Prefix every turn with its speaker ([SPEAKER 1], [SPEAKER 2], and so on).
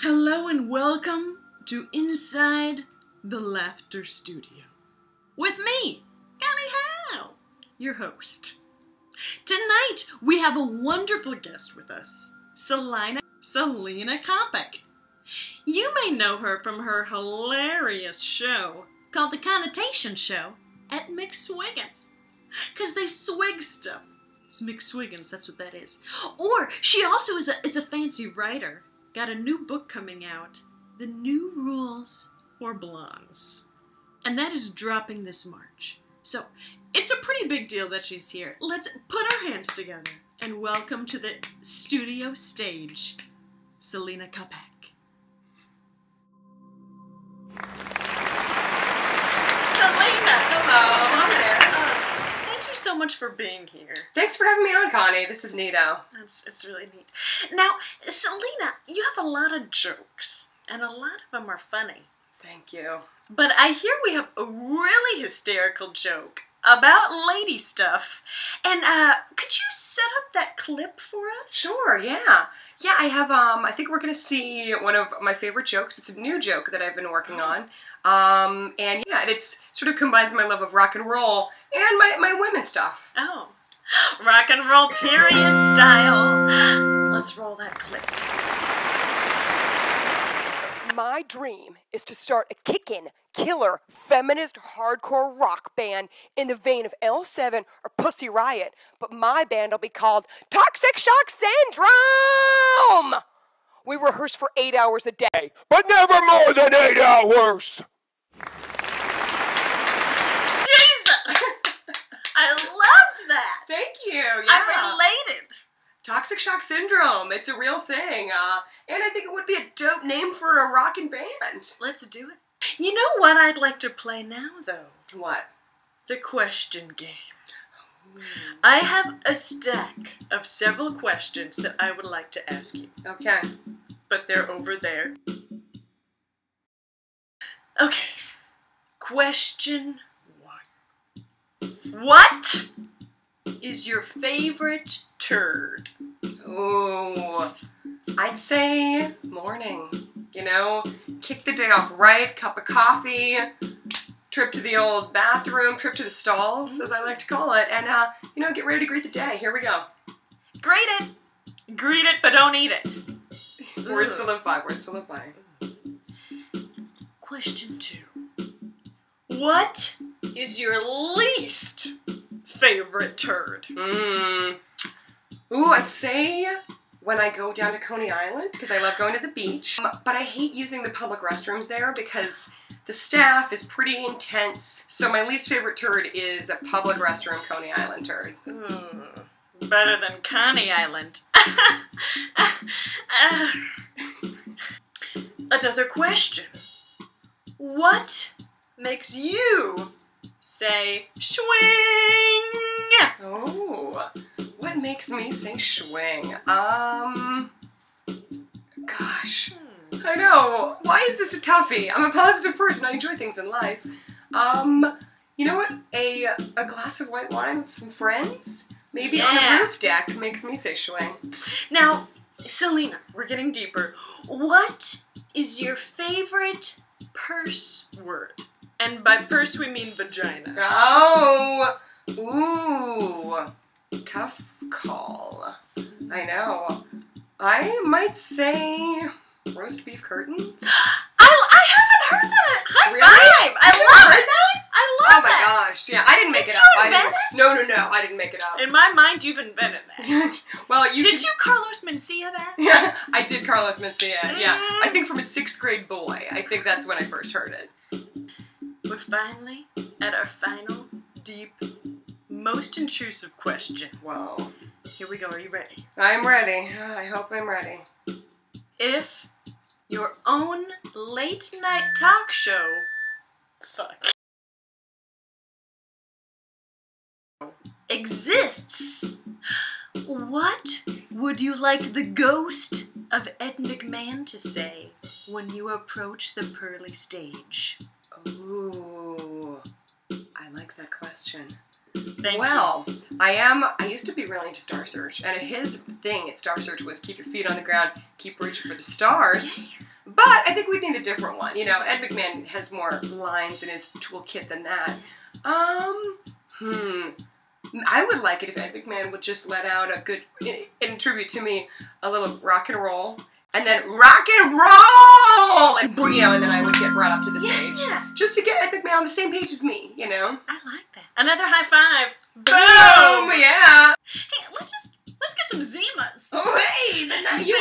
[SPEAKER 1] Hello and welcome to Inside the Laughter Studio with me, Connie Howe, your host. Tonight we have a wonderful guest with us, Selena Coppock. You may know her from her hilarious show called The Connotation Show at McSwiggins, because they swig stuff. It's McSwiggins, that's what that is. Or she also is a fancy writer. Got a new book coming out, The New Rules for Blondes. And that is dropping this March. So it's a pretty big deal that she's here. Let's put our hands together and welcome to the studio stage, Selena Coppock. Selena, hello there. Thank you so much for being here.
[SPEAKER 2] Thanks for having me on, Connie. This is neato.
[SPEAKER 1] It's really neat. Now, Selena, you have a lot of jokes, and a lot of them are funny.
[SPEAKER 2] Thank you.
[SPEAKER 1] But I hear we have a really hysterical joke about lady stuff. And could you set up that clip for us?
[SPEAKER 2] Sure, yeah. Yeah, I have, I think we're going to see one of my favorite jokes. It's a new joke that I've been working on. And yeah, it's sort of combines my love of rock and roll and my women stuff.
[SPEAKER 1] Oh. Rock and roll period style. Let's roll that clip.
[SPEAKER 3] My dream is to start a kickin', killer, feminist, hardcore rock band in the vein of L7 or Pussy Riot, but my band will be called Toxic Shock Syndrome! We rehearse for 8 hours a day, but never more than 8 hours!
[SPEAKER 1] Jesus! I loved that!
[SPEAKER 2] Thank you, yeah.
[SPEAKER 1] I related.
[SPEAKER 2] Toxic Shock Syndrome. It's a real thing. And I think it would be a dope name for a rockin' band.
[SPEAKER 1] Let's do it. You know what I'd like to play now, though?
[SPEAKER 2] What?
[SPEAKER 1] The question game. I have a stack of several questions that I would like to ask you.
[SPEAKER 2] Okay.
[SPEAKER 1] But they're over there. Okay. Question 1. What is your favorite turd?
[SPEAKER 2] Oh, I'd say morning. You know, kick the day off right, cup of coffee, trip to the old bathroom, trip to the stalls, as I like to call it, and, you know, get ready to greet the day. Here we go.
[SPEAKER 1] Greet it. Greet it, but don't eat it.
[SPEAKER 2] Words to live by, words to live by.
[SPEAKER 1] Question 2. What is your least favorite turd?
[SPEAKER 2] Ooh, I'd say when I go down to Coney Island, because I love going to the beach, but I hate using the public restrooms there because the staff is pretty intense. So my least favorite turd is a public restroom Coney Island turd.
[SPEAKER 1] Better than Coney Island. Another question. What makes you say swing?
[SPEAKER 2] Oh, what makes me say schwing? Gosh, I know. Why is this a toughie? I'm a positive person. I enjoy things in life. You know what? A glass of white wine with some friends? Maybe on a roof deck makes me say schwing.
[SPEAKER 1] Now, Selena, we're getting deeper. What is your favorite purse word? And by purse, we mean vagina.
[SPEAKER 2] Oh, ooh, tough call. I know. I might say roast beef curtains.
[SPEAKER 1] I haven't heard that. High
[SPEAKER 2] Really?
[SPEAKER 1] five. I love it. I love
[SPEAKER 2] Oh my
[SPEAKER 1] that.
[SPEAKER 2] gosh, yeah, I didn't make
[SPEAKER 1] Did
[SPEAKER 2] it
[SPEAKER 1] you
[SPEAKER 2] up.
[SPEAKER 1] invent
[SPEAKER 2] No, I didn't make it up.
[SPEAKER 1] In my mind, you've invented that.
[SPEAKER 2] Well,
[SPEAKER 1] Did you Carlos Mencia that?
[SPEAKER 2] Yeah, I did Carlos Mencia, yeah. I think from a 6th grade boy. I think that's when I first heard it.
[SPEAKER 1] We're finally at our final, deep, most intrusive question.
[SPEAKER 2] Whoa.
[SPEAKER 1] Here we go. Are you ready?
[SPEAKER 2] I'm ready. I hope I'm ready.
[SPEAKER 1] If your own late-night talk show... Fuck. ...exists, what would you like the ghost of Ed McMahon to say when you approach the pearly stage?
[SPEAKER 2] Ooh, I like that question.
[SPEAKER 1] Thank
[SPEAKER 2] Well, I used to be really into Star Search, and his thing at Star Search was keep your feet on the ground, keep reaching for the stars. But I think we need a different one. You know, Ed McMahon has more lines in his toolkit than that. I would like it if Ed McMahon would just let out a good, in tribute to me, a little rock and roll. And then rock and roll! And, you know, and then I would get brought up to the stage. Just to get Ed McMahon on the same page as me, you know?
[SPEAKER 1] I like that. Another high five.
[SPEAKER 2] Boom! Yeah!
[SPEAKER 1] Hey, let's get some Zimas.
[SPEAKER 2] Oh, hey! You